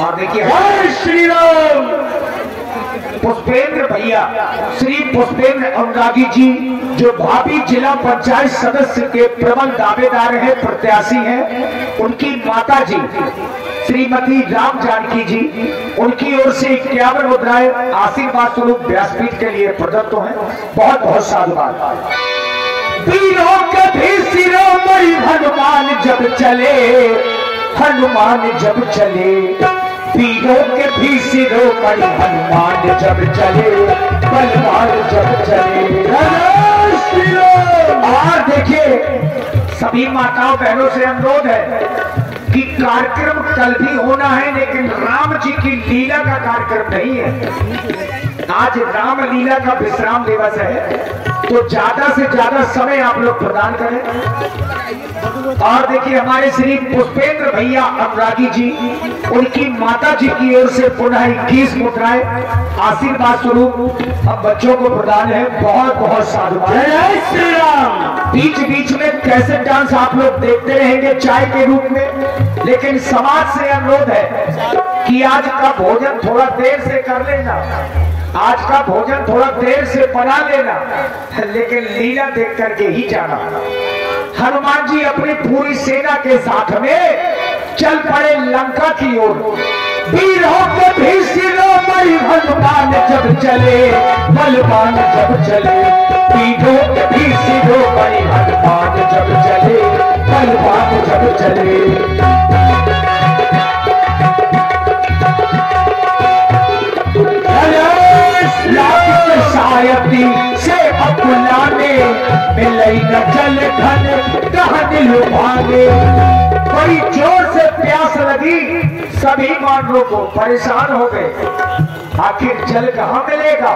और देखिए श्री राम पुष्पेंद्र भैया, श्री पुष्पेंद्र अनुरागी जी, जो भाभी जिला पंचायत सदस्य के प्रबल दावेदार हैं, प्रत्याशी हैं, उनकी माता जी श्रीमती राम जानकी जी, उनकी ओर से 51 मुद्राएं आशीर्वाद स्वरूप व्यासपीठ के लिए प्रदत्त हैं। बहुत बहुत साधुवाद। वीरों के भी शिरोमणि हनुमान जब चले, हनुमान जब चले, वीरों के भी शिरोमणि हनुमान जब चले, बलवान जब चले। और देखिए सभी माताओं बहनों से अनुरोध है कि कार्यक्रम कल भी होना है, लेकिन राम जी की लीला का कार्यक्रम नहीं है। आज राम लीला का विश्राम दिवस है, तो ज्यादा से ज्यादा समय आप लोग प्रदान करें। और देखिए हमारे श्री पुष्पेंद्र भैया अनुरागी जी, उनकी माता जी की ओर से पुनः 21 मुद्राएं आशीर्वाद स्वरूप अब बच्चों को प्रदान है। बहुत बहुत साधुवाद। जय श्री राम। बीच बीच में कैसे डांस आप लोग देखते रहेंगे चाय के रूप में, लेकिन समाज से अनुरोध है कि आज का भोजन थोड़ा देर से कर लेना, आज का भोजन थोड़ा देर से बना लेना, लेकिन लीला देख करके ही जाना। हनुमान जी अपनी पूरी सेना के साथ में चल पड़े लंका की ओर। वीरों के भी शिरोमणि हनुमान जब चले, बलवान जब चले, वीरों के भी शिरोमणि हनुमान जब चले, बलवान जब चले। से अकुलाने मिलई न जल घन कहन लुभागे। बड़ी जोर से प्यास लगी, सभी मानवों को परेशान हो गए, आखिर जल कहाँ मिलेगा।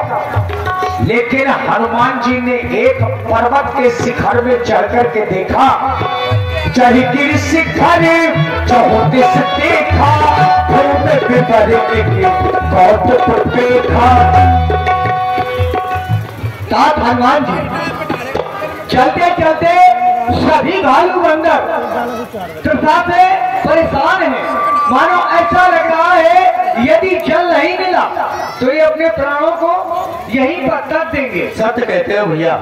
लेकिन हनुमान जी ने एक पर्वत के शिखर में चढ़ करके देखा, चढ़ गिर शिखर चौदिस देखा, साथ हनुमान जी चलते चलते सभी भालू बंदर कृपा से परेशान हैं। मानो ऐसा लग रहा है यदि जल नहीं मिला तो ये अपने प्राणों को यहीं पर तक देंगे। सत्य कहते हो भैया,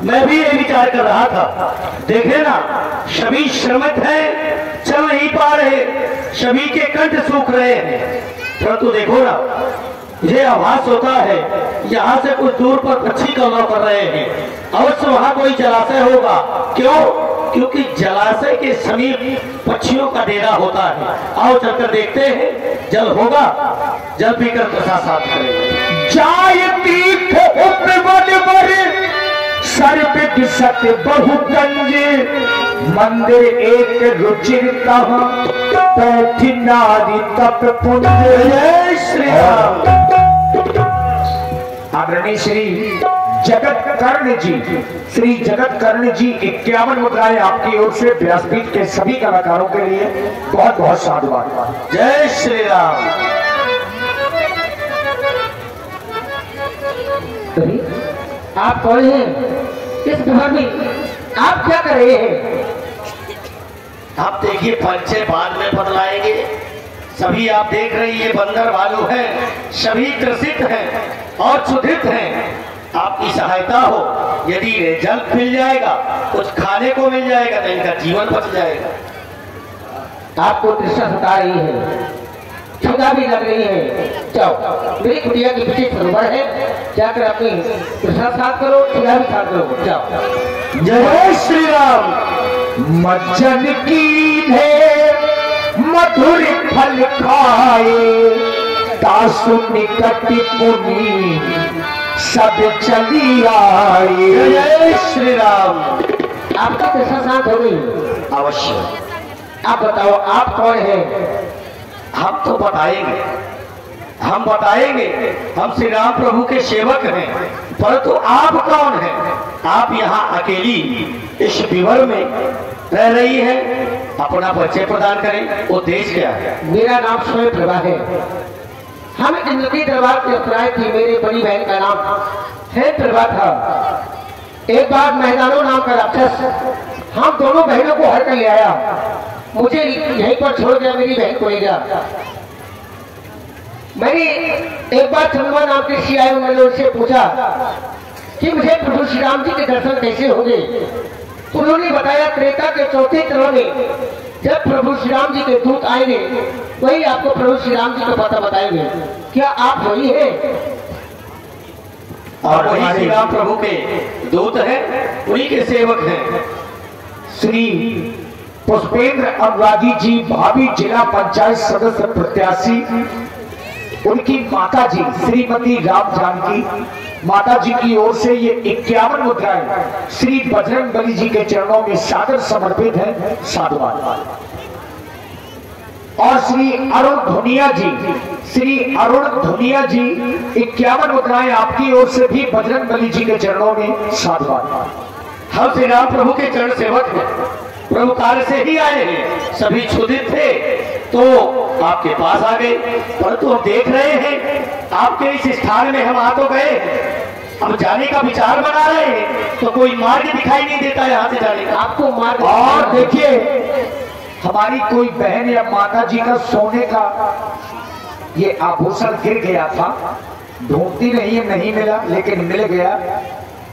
मैं भी ये विचार कर रहा था। देखे ना, सभी श्रमित हैं, चल नहीं पा रहे, सभी के कंठ सूख रहे हैं। परंतु देखो ना, ये आभास होता है यहाँ से कुछ दूर पर पक्षी कौवा कर रहे हैं, अवश्य वहाँ कोई जलाशय होगा। क्यों? क्योंकि जलाशय के समीप पक्षियों का डेरा होता है। आओ चलकर देखते हैं, जल होगा, जल पीकर प्रसाद साफ करेंगे। जाय तीर्थ सर्विक सत्य बहुकंज, मंदिर एक रुचिरता पैठी नारी तप पुंज। जय श्री राम। आदरणीय श्री जगत कर्ण जी, श्री जगत कर्ण जी 51 मुद्राएं आपकी ओर से व्यासपीठ के सभी कलाकारों के लिए बहुत बहुत साधुवाद। जय श्री राम। आप कौन हैं? इस घर में आप क्या कर रहे हैं? आप देखिए, पंचे बाद में बदलाएंगे। सभी आप देख रहे हैं, ये बंदर भालू हैं, सभी त्रसित हैं और क्षुधित हैं। आपकी सहायता हो, यदि जल मिल जाएगा, कुछ खाने को मिल जाएगा तो इनका जीवन बच जाएगा। आपको तृष्णा सता रही है, क्षुधा भी लग रही है। जाओ, मेरी कुटिया के पीछे सरोवर है, जाकर अपनी तृष्णा साफ करो, क्षुधा भी साफ करो। जाओ। जय श्री राम। मज्जन की है मधुर फल खाए, दासु निकट पुनी सब चली आए। जय श्री राम। आपकी तृष्णा शांत हो गई? अवश्य। आप बताओ, आप कौन हैं? हम तो बताएंगे, हम बताएंगे, हम श्री राम प्रभु के सेवक हैं। परंतु आप कौन हैं? आप यहाँ अकेली इस विवर में रह रही है, अपना परिचय प्रदान करें। उद्देश्य क्या है? मेरा नाम स्वयं प्रभा है। हम इंद्रकी दरबार के उत्तराय थी। मेरी बड़ी बहन का नाम है प्रभा था। एक बार मैदानों नाम का राक्षस हम दोनों बहनों को हर कर ले आया, मुझे यहीं पर छोड़ गया, मेरी बहन को ले गया। मैंने एक बार चंद्रमा नाम के ऋषि आए, मैंने उनसे पूछा कि मुझे प्रभु श्री राम जी के दर्शन कैसे होंगे। उन्होंने बताया त्रेता के चौथे तरह में जब प्रभु श्री राम जी के दूत आएंगे वही आपको प्रभु श्री राम जी का पता बताएंगे। क्या आप वही हैं? और वही श्री राम प्रभु के दूत हैं, उन्हीं के सेवक हैं। श्री पुष्पेंद्र अनुरागी जी भावी जिला पंचायत सदस्य प्रत्याशी, उनकी माता जी श्रीमती राम जानकी, माता जी की ओर से ये 51 मुद्राएं श्री बजरंग बली जी के चरणों में सादर समर्पित है। साधुवाद। और श्री अरुण धुनिया जी, श्री अरुण धुनिया जी 51 मुद्राएं आपकी ओर से भी बजरंग बली जी के चरणों में साधुवाद। हम श्री राम प्रभु के चरण सेवक हैं, प्रभु कार्य से ही आए हैं। सभी क्षुधित थे तो आपके पास आ गए, परंतु हम देख रहे हैं आपके इस स्थान में हम आ तो गए, अब जाने का विचार बना रहे हैं तो कोई मार्ग दिखाई नहीं देता यहाँ से जाने का। आपको मार्ग। और देखिए, हमारी कोई बहन या माता जी का सोने का ये आभूषण गिर गया था, ढूंढती नहीं मिला, लेकिन मिल गया।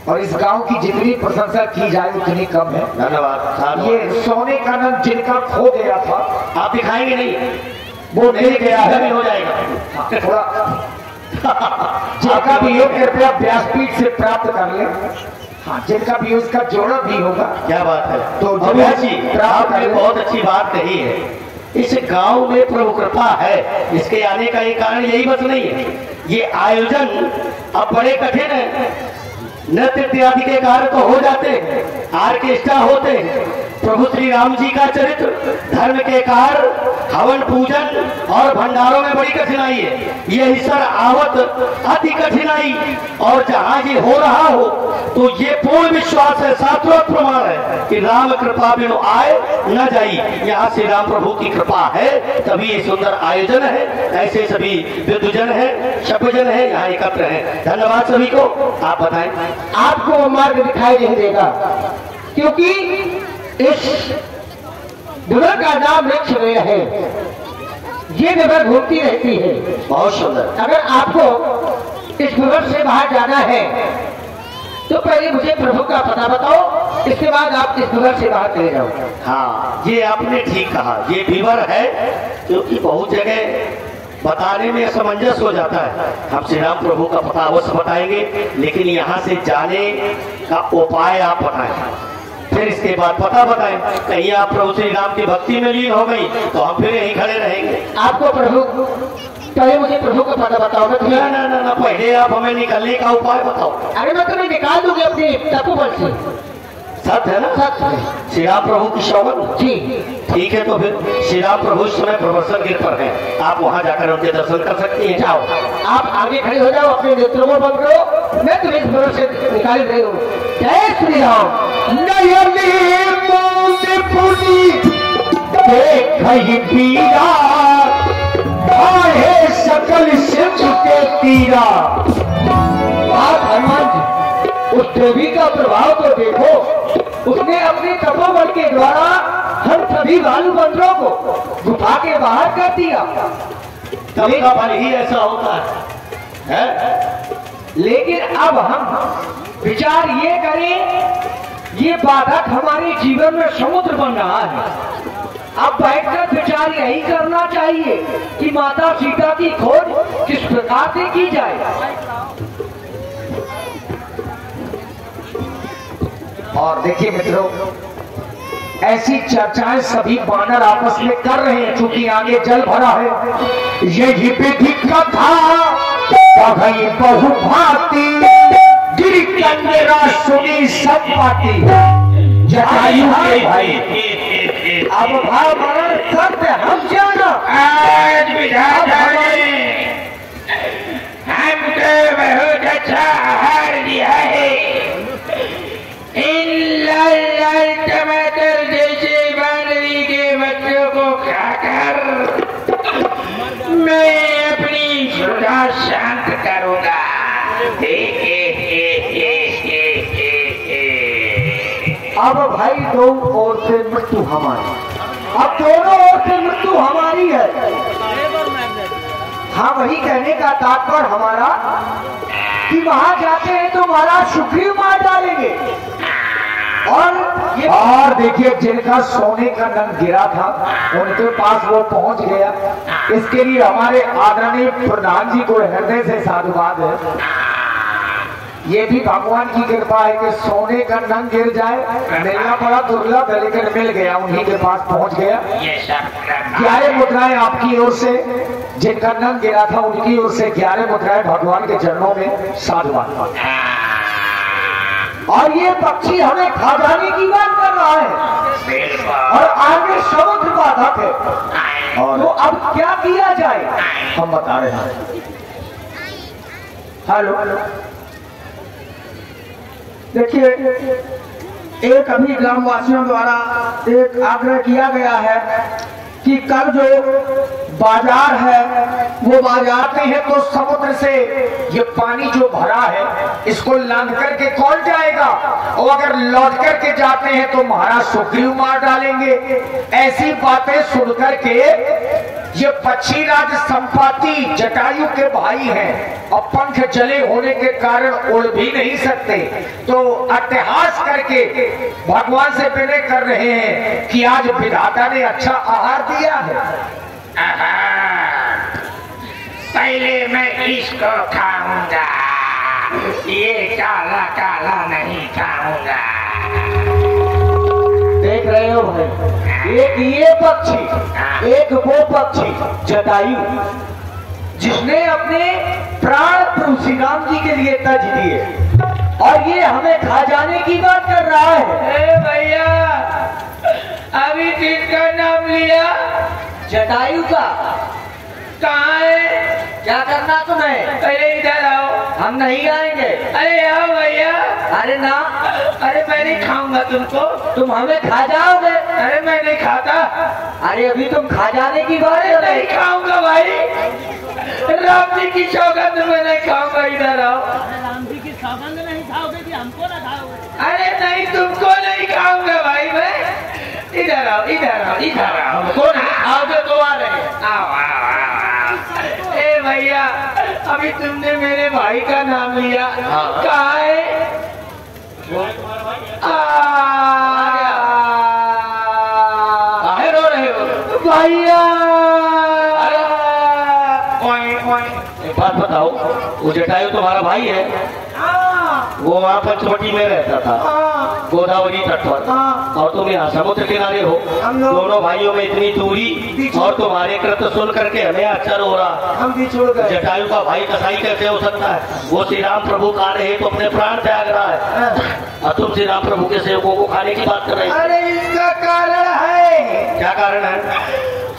और इस गांव की जितनी प्रशंसा की जाए उतनी कम है। धन्यवाद। ये सोने का नल जिनका खो गया था, आप दिखाएंगे नहीं, वो मिल गया है, हो जाएगा थोड़ा जिनका भी हो कृपया व्यासपीठ से प्राप्त कर ले। हाँ, जिनका भी उसका जोड़ा भी होगा। क्या बात है। तो जी आपने बहुत अच्छी बात कही है। इस गांव में प्रभु कृपा है, इसके आने का एक कारण यही बस नहीं है। ये आयोजन अब बड़े कठिन है, नृत्य इत्यादि के कार्य तो हो जाते हैं, आर्केस्ट्रा होते हैं, प्रभु श्री राम जी का चरित्र, धर्म के कार्य, हवन पूजन और भंडारों में बड़ी कठिनाई है। ये सर आवत अति कठिनाई, और जहां ये हो रहा हो तो ये पूर्ण विश्वास है, शास्त्रोक्त प्रमाण है कि राम कृपा बिनु आए न जाई। यहाँ से राम प्रभु की कृपा है तभी ये सुंदर आयोजन है। ऐसे सभी विद्वजन है, शब्दजन है, यहाँ एकत्र है। धन्यवाद सभी को। आप बताएं। आपको वो मार्ग दिखाई नहीं देगा क्योंकि इस विवर का नाम वृक्ष है, ये विवर घूमती रहती है। बहुत सुंदर। अगर आपको इस विवर से बाहर जाना है तो पहले मुझे प्रभु का पता बताओ, इसके बाद आप इस विवर से बाहर चले जाओ। हाँ, ये आपने ठीक कहा, ये विवर है क्योंकि बहुत जगह बताने में असमंजस हो जाता है। हम श्री राम प्रभु का पता अवश्य बताएंगे, लेकिन यहाँ से जाने का उपाय आप बताएं, फिर इसके बाद पता बताएं। कहीं आप प्रभु श्री राम की भक्ति में लीन हो गई तो हम फिर यहीं खड़े रहेंगे। आपको प्रभु, पहले मुझे प्रभु का पता बताओ। ना, पहले आप हमें निकलने का उपाय बताओ। अरे मैं तुम्हें निकाल दूंगी अपने तपोबल से। सत्य है ना? सत्य है। श्री राम प्रभु की शौवन जी। ठीक है, तो फिर श्री राम प्रभु इस समय प्रवर्तन गिर पर है, आप वहां जाकर उनके दर्शन कर सकती हैं। जाओ, आप आगे खड़े हो जाओ, अपने नेत्रों को बंद करो, मैं तुम्हें इस विवर से निकाल रही हूँ। जय श्री राम। सकल सिंधु के तीरा। आप हनुमान जी, उस देवी का प्रभाव तो देखो, उसने अपने तपोबल के द्वारा हम सभी भालू बंदरों को गुफा के बाहर कर दिया। तब का फल ही ऐसा होता है? लेकिन अब हम विचार ये करें, ये बाधक हमारे जीवन में समुद्र बन रहा है। अब बैठकर विचार यही करना चाहिए कि माता सीता की खोज किस प्रकार से की जाए। और देखिए मित्रों, ऐसी चर्चाएं सभी वानर आपस में कर रहे हैं, चूंकि आगे जल भरा है। यही विधि कथा कही बहु भांति, गिर कंजरा सुनी सब बाती। जटायु के भाई अब भाव सत्य हम जाना। आज विधाता ने हमको बहुत अच्छा आहार दिया है। इन लाल लाल टमाटर जैसे बानरी के बच्चों को खाकर मैं अपनी क्षुधा शांत करूंगा। अब भाई दो ओर से मृत्यु हमारी, अब दोनों ओर से मृत्यु हमारी है। हाँ, वही कहने का तात्पर्य हमारा कि वहां जाते हैं तो महाराज सुग्रीव मार डालेंगे। और देखिए, जिनका सोने का नंग गिरा था उनके पास वो पहुंच गया। इसके लिए हमारे आदरणीय प्रधान जी को हृदय से साधुवाद है। ये भी भगवान की कृपा है कि सोने का नंग गिर जाए, मिलना बड़ा दुर्लभ है, लेकिन मिल गया, उन्हीं के पास पहुंच गया। 11 मुद्राएं आपकी ओर से, जिनका नंग गिरा था उनकी ओर से 11 मुद्राएं भगवान के चरणों में साधुवाद। और ये पक्षी हमें खा जाने की बात कर रहा है और आगे समुद्र बाधक है। और तो अब क्या किया जाए, हम बता रहे हैं। हेलो, देखिए, एक अभी ग्रामवासियों द्वारा एक आग्रह किया गया है कि कल जो बाजार है वो बाजार में है, तो समुद्र से ये पानी जो भरा है इसको लांघ करके कौन जाएगा, और अगर लौट करके जाते हैं तो महाराज सुग्रीव मार डालेंगे। ऐसी बातें सुन करके ये पक्षीराज संपाति जटायु के भाई हैं और पंख जले होने के कारण उड़ भी नहीं सकते, तो अट्टहास करके भगवान से विनय कर रहे हैं कि आज विधाता ने अच्छा आहार दिया है। पहले मैं इसको खाऊंगा, ये काला काला नहीं खाऊंगा। देख रहे हो भाई, एक ये पक्षी, एक वो पक्षी जटायु, जिसने अपने प्राण प्रभु श्री राम जी के लिए तज दिए, और ये हमें खा जाने की बात कर रहा है। भैया, अभी किसका नाम लिया? जटायु का। कहाँ है? क्या करना तुम्हें? अरे इधर आओ। हम नहीं आएंगे। अरे आओ भैया। अरे ना, अरे मैं नहीं खाऊंगा तुमको। तुम हमें खा जाओगे। अरे मैं नहीं खाता। अरे अभी तुम खा जाने की बात कर रहे। नहीं खाऊंगा भाई, राम जी की सौगंध में नहीं खाऊंगा। इधर आओ। राम जी की सौगंध नहीं खाओगे कि हमको ना खाओगे? अरे नहीं, तुमको नहीं खाऊंगा भाई मैं। इधर आओ, इधर आओ, इधर आओ। हमको नहीं खाओगे तो आ रहे। आओ आओ आओ। ए भैया, अभी तुमने मेरे भाई का नाम लिया। कहाँ है? काहे रो रहे हो भैया? एक बात बताओ, वो जटायु तुम्हारा भाई है? वो वहाँ पंचवटी में रहता था, गोदावरी तट पर, और तुम यहाँ समुद्र किनारे हो। दोनों भाइयों में इतनी दूरी, और तुम्हारे कृत्य सुन करके हमें आश्चर्य हो रहा। हम भी छोड़ गए। जटायु का भाई कसाई कैसे हो सकता है? वो श्री राम प्रभु खा रहे हैं तो अपने प्राण त्याग रहा है, और तुम श्री राम प्रभु के सेवकों को खाने की बात कर रहे हो। अरे इसका कारण है। क्या कारण है?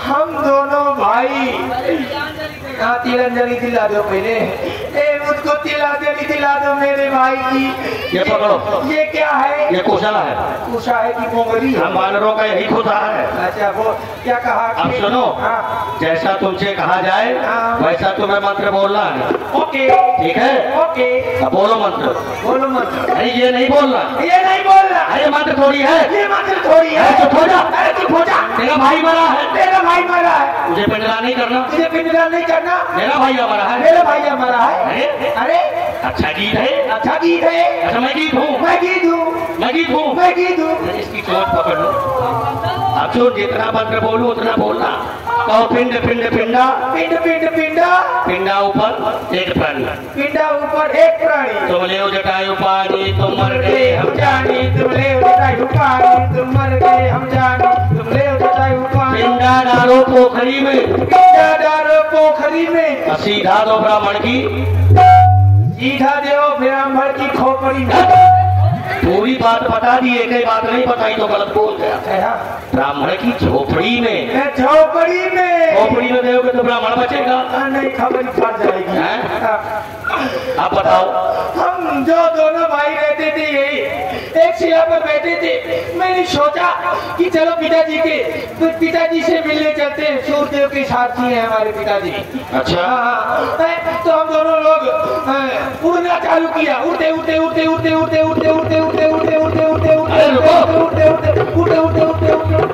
हम दोनों भाई। हाँ, तिलंजलि दिला दो पहले। ए, मुझको तिलंजलि दिला दो मेरे भाई की। ये पकड़ो। ये क्या है? ये कुशला है। कुशा है कि मोंगरी है? हम वानरों का यही खुदा है। अच्छा, वो क्या कहा? अब सुनो, हाँ। जैसा तुमसे कहा जाए वैसा तुम्हें मंत्र बोलना है। ओके, ठीक है? ओके। अब बोलो मंत्र। बोलो मंत्र। अरे ये नहीं बोलना। ये नहीं बोलना। अरे मंत्र थोड़ी है। ये मंत्र थोड़ी है। अरे चुप हो जा। अरे चुप हो जा। तेरा भाई मरा है। मेरा भाई मरा है। मुझे पिंडदान नहीं करना। तुझे पिंडदान नहीं करना। मेरा भाई मरा है। मेरा भाई मरा है। अरे अरे अच्छा गीत है। अच्छा गीत है। अच्छा मैं गीत हूँ। मैं गीत हूँ। मैं गीत हूँ। मैं गीत हूँ। इसकी चोट पकड़ लो। अब जो जितना मंत्र बोलूं उतना बोलना। कहो पिंड पिंड पिंडा। पिंड पिंड पिंडा। पिंडा ऊपर एक प्राणी। पिंडा ऊपर एक प्राणी। तुम ले जटायु पानी तुम मर गए हम जानी। तुम ले जटायु पानी तुम मर गए हम जानी। तुम ले जटायु पानी। पिंडा डालो पोखरी में। पिंडा डालो पोखरी में। सीधा दो ब्राह्मण की। सीधा दो ब्राह्मण की खोपड़ी में। पूरी बात बता दी, एक ही बात नहीं बताई तो गलत बोल गया। ब्राह्मण की झोपड़ी में। झोपड़ी में। झोपड़ी में दोगे तो ब्राह्मण बचेगा? नहीं, खबर फट जाएगी। आप बताओ। हम जो दोनों भाई रहते थे यही एक शिला पर बैठे थे। मैंने सोचा कि चलो पिताजी से मिलने चलते हैं। सूर्यदेव के साथी हैं हमारे पिताजी। अच्छा। तो हम दोनों लोग उड़ना चालू किया। उड़ते उड़ते उड़ते उड़ते उड़ते उड़ते उड़ते उड़ते उड़ते उड़ते उड़ते उड़ते उड़ते उड़ते उड़ते उड़ते उड़ते उड़ते उड़ते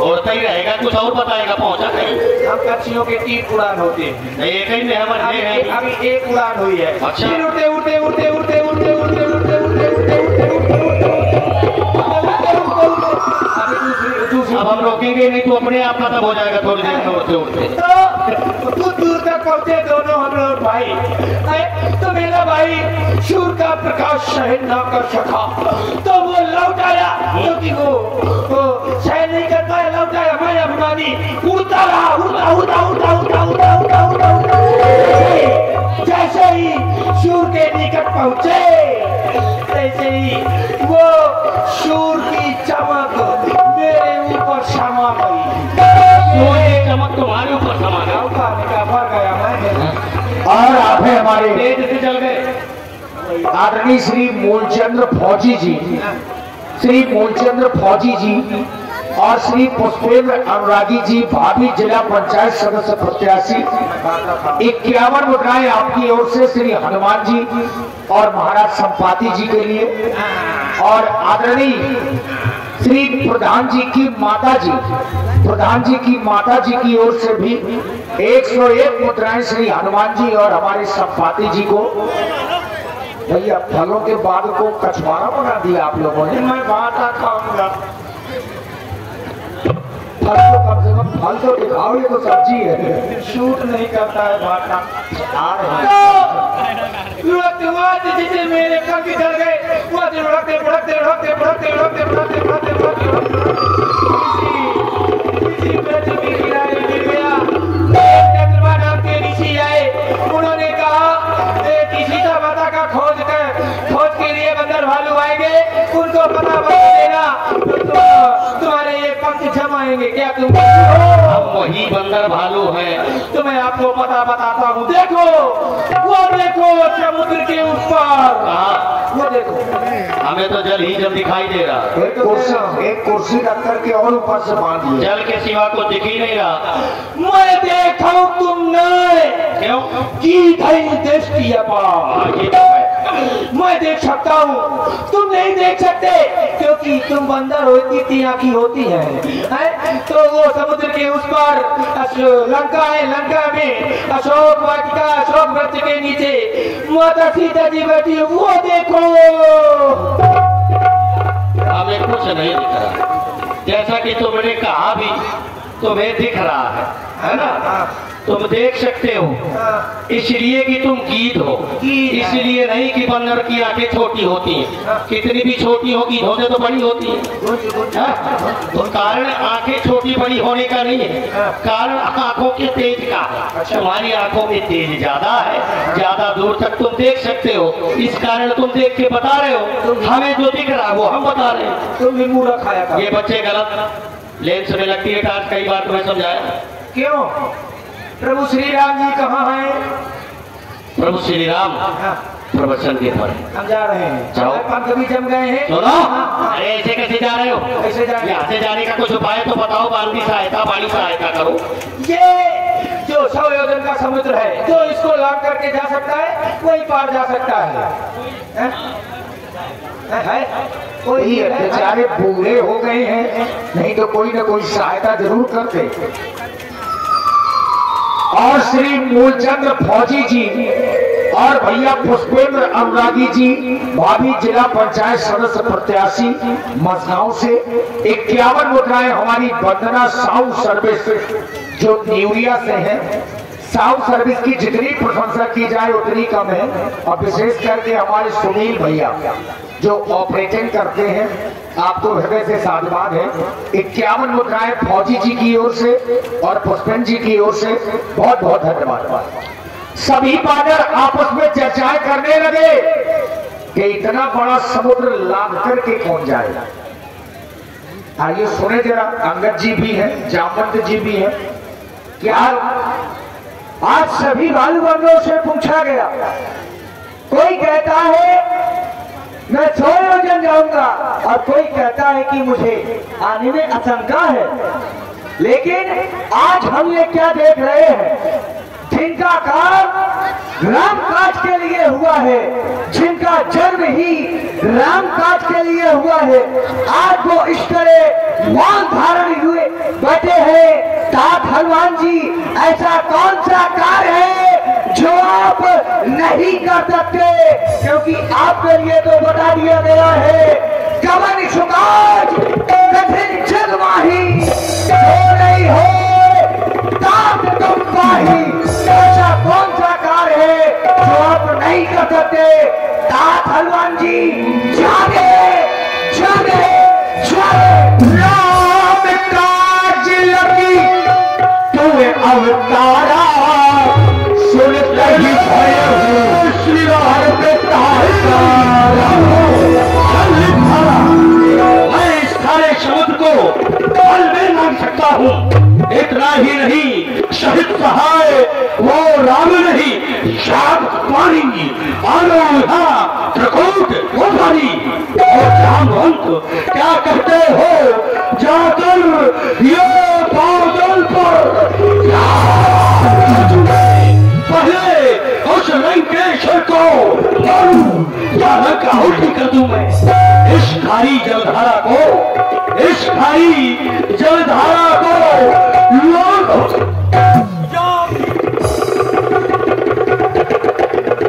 उड़ता ही रहेगा। कुछ और बताएगा, पहुंचा कहीं। हम पक्षियों के 3 उड़ान होते हैं, एक ही में हमारे हैं। अभी 1 उड़ान हुई है। अच्छा। फिर उड़ते उड़ते उड़ते उड़ते उड़ते उड़ते उड़ते उड़ते दूसरी अब हम रोकेंगे नहीं तो अपने आप खत्म हो जाएगा थोड़ी देर में उड़ते उड़ते। तो कुछ दूर तक पहुंचे दोनों हम लोग भाई। तो मेरा भाई सूर्य का प्रकाश सहन न कर सका, तो वो लौट आया, क्योंकि वो सहन नहीं करता है, लौट आया। मैं अभिमानी उड़ता रहा, उड़ता उड़ता उड़ता उड़ता उड़ता उड़ता उड़ता उड़ता। जैसे ही सूर्य के निकट पहुंचे, तैसे ही वो सूर्य की चमक मेरे ऊपर समा गई। सूर्य की चमक तुम्हारे ऊपर समा गया। भर गया मैं। और आप है हमारे तेज से चल गए। आदरणीय श्री मूलचंद्र फौजी जी, श्री मूलचंद्र फौजी जी और श्री पुष्पेंद्र अनुरागी जी, भाभी जिला पंचायत सदस्य प्रत्याशी। 51 मुद्राएं आपकी ओर से श्री हनुमान जी और महाराज संपाति जी के लिए। और आदरणीय श्री प्रधान जी की माता जी, प्रधान जी की माता जी की ओर से भी 101 मुद्राएं श्री हनुमान जी और हमारे संपाति जी को। भैया फलों के बाद को कछवाड़ा बना दिया आप लोगों ने। मैं बाटा खाऊंगा। फल तो कम से कम फल तो दिखाओ, ये तो सब्जी है। शूट नहीं करता है बाटा। आ रहे जिसे मेरे पंख चल गए, लुढ़कते लुढ़कते लुढ़कते लुढ़कते लुढ़कते लुढ़कते लुढ़कते चंद्रमा नाम के ऋषि आए। उन्होंने कहा किसी का पता का खोज के लिए बंदर भालू आएंगे, उनको पता बता देना, तो तुम्हारे ये पंख जमाएंगे। क्या तुम हम वही बंदर भालू हैं। तो मैं आपको पता बताता हूँ। देखो वो देखो समुद्र के ऊपर, वो देखो। हमें तो जल ही जल दिखाई दे रहा। एक कुर्सी रख करके और ऊपर से बांध दिया। जल के सिवा कुछ दिख ही नहीं रहा। मैं देखा हूँ, तुम नहीं। क्यों? की धई दृष्टि अपार। ये तो है। मैं देख सकता हूँ, तुम नहीं देख सकते, क्योंकि तुम बंदर होती 3 आँखी होती है? तो वो समुद्र के उस पार लंका है, लंका में अशोक वाटिका, अशोक वृक्ष के नीचे माता सीता जी बैठी है, वो देखो। हमें कुछ नहीं दिख रहा, जैसा कि तुमने कहा भी तुम्हें दिख रहा है ना? तुम देख सकते हो, इसलिए कि तुम गीध हो, इसलिए नहीं कि बंदर की आंखें छोटी होती हैं। कितनी भी छोटी हो, गीध होते तो बड़ी होती है। तो कारण आंखें छोटी बड़ी होने का नहीं है, कारण आंखों के तेज का है। तुम्हारी आंखों में तेज ज्यादा है, ज्यादा दूर तक तुम देख सकते हो, इस कारण तुम देख के बता रहे हो। हमें जो दिख रहा है वो हम बता रहे हैं। तुम भी मुंह रखाया कर। ये बच्चे गलत लेंस में लगती है टार्च, कई बार तुम्हें समझाया। क्यों? प्रभु श्री राम जी कहाँ हैं? प्रभु श्री राम प्रवचन के पर हम जा रहे हैं। जाओ। पंख भी जम गए हैं। सुनो, अरे ऐसे कैसे जा रहे हो? कैसे जा रहे हैं? यहाँ से जाने का कुछ उपाय तो बताओ, बांधी सहायता, पानी सहायता करो। ये जो 100 योजन का समुद्र है, जो इसको लांग करके जा सकता है वही पार जा सकता है। कोई बेचारे बूढ़े हो गए हैं, नहीं तो कोई ना कोई सहायता जरूर करते। और श्री मूलचंद्र फौजी जी और भैया पुष्पेंद्र अनुरागी जी, भाभी जिला पंचायत सदस्य प्रत्याशी मसगांव से 51 मुद्राएं हमारी वंदना साउंड सर्विस जो न्यूरिया से है। साउंड सर्विस की जितनी प्रशंसा की जाए उतनी कम है, और विशेष करके हमारे सुनील भैया जो ऑपरेटिंग करते हैं, आपको हृदय से साधुवाद है। 51 मुद्राएं फौजी जी की ओर से और पुष्पेंद्र जी की ओर से बहुत बहुत धन्यवाद। सभी बादल आपस में चर्चाएं करने लगे कि इतना बड़ा समुद्र लाद करके कौन जाएगा। आइए सुने जरा, अंगद जी भी हैं, जामवंत जी भी हैं। क्या आज सभी बालूबंदों से पूछा गया, कोई कहता है मैं 100 योजन जाऊंगा और कोई कहता है कि मुझे आने में आशंका है। लेकिन आज हम ये क्या देख रहे हैं, जिनका काम राम काज के लिए हुआ है, जिनका जन्म ही राम काज के लिए हुआ है, आज वो इस तरह मान धारण हुए बैठे हैं हनुमान जी ऐसा कौन सा कार्य है जो आप नहीं कर सकते, क्योंकि आपके लिए तो बता दिया गया है कवन सुकाज कठिन जग माही, जो नहीं हो तात तुम पाही। ऐसा कौन सा कार्य है जो आप नहीं कर सकते? तात हनुमान जी जागे जागे जागे। राम काज लगी तुए अवतारा, सुन कही भय हो श्री राम के तारा। मैं इस सारे समुद्र को पल में नाम सकता हूँ। इतना ही नहीं, शहीद सहाय वो राम नहीं, शाप पानी आनो प्रकोट वो पानी। और जामवंत क्या कहते हो, जाकर ये बादल पर पहले उस लंकेश्वर को मारूं या लंका उल्टी कर दूं मैं। इस खारी जलधारा को, इस खारी जलधारा को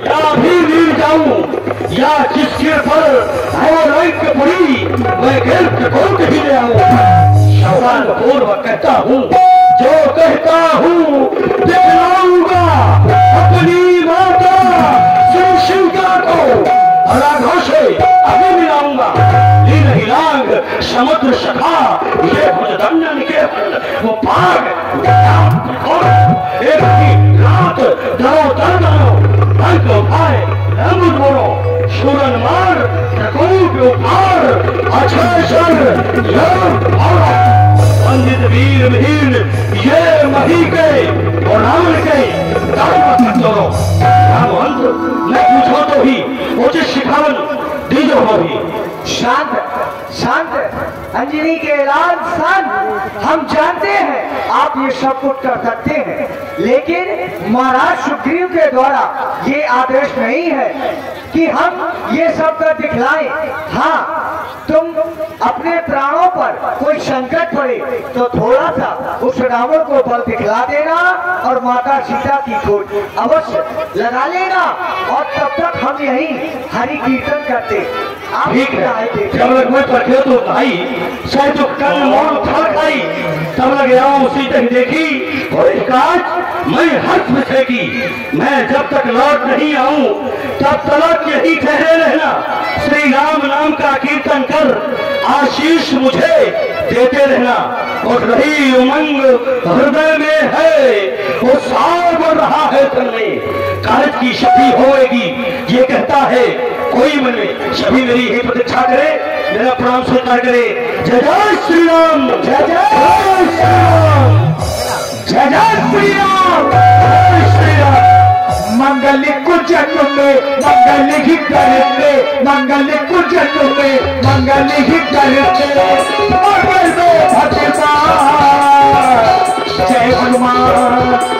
या भी गिर जाऊं, या जिसके पर वो लंक पड़ी मैं गिर को ही ले आऊं। सवाल पूर्वक कहता हूँ, जो कहता हूँ दिखलाऊंगा अपनी माता शिवका को अराघों से अभी मिलाऊंगा। लीन हिलांग समुद्र सखा ये भुजदंडन के वो पाग एक ही रात दरो दरो रंग उठाए रंग बोलो सूरन मार प्रकोप उपार अक्षर पंडित वीर भीर ये मही के और रावण के रामवंत मैं पूछो तो ही मुझे शिखावन दीजो हो भी। शांत शांत अंजनी के लाल शांत। हम जानते हैं आप ये सब कुछ कर सकते हैं, लेकिन महाराज सुग्रीव के द्वारा ये आदेश नहीं है कि हम ये सब कर दिखलाएं। हाँ, तुम अपने प्राणों पर कोई संकट पड़े तो थोड़ा सा उस रावण को बल दिखला देना और माता सीता की खोज अवश्य लगा लेना, और तब तक हम यही हरि कीर्तन करते। आप ठीक है, जब लग मैं पढ़े तो भाई शायद जो कल मौन उठा खाई तब लग गया उसी तक देखी और एक आज मैं हर्ष में की। मैं जब तक लौट नहीं आऊं तब तक यही ठहरे रहना, श्री राम नाम का कीर्तन कर आशीष मुझे देते रहना। और रही उमंग हृदय में है वो सार बढ़ रहा है तन में, कार्य की शक्ति होएगी ये कहता है कोई मन में। सभी मेरी ही प्रतीक्षा करे, मेरा प्रणाम स्वीकार करे। जय जय श्री राम, जय जय श्री राम, जय जय श्री राम, जय श्री राम। मंगल कुजन में मंगल ही करते, मंगल कुजन में मंगल ही करते, मंगल में भगवान जय हनुमान।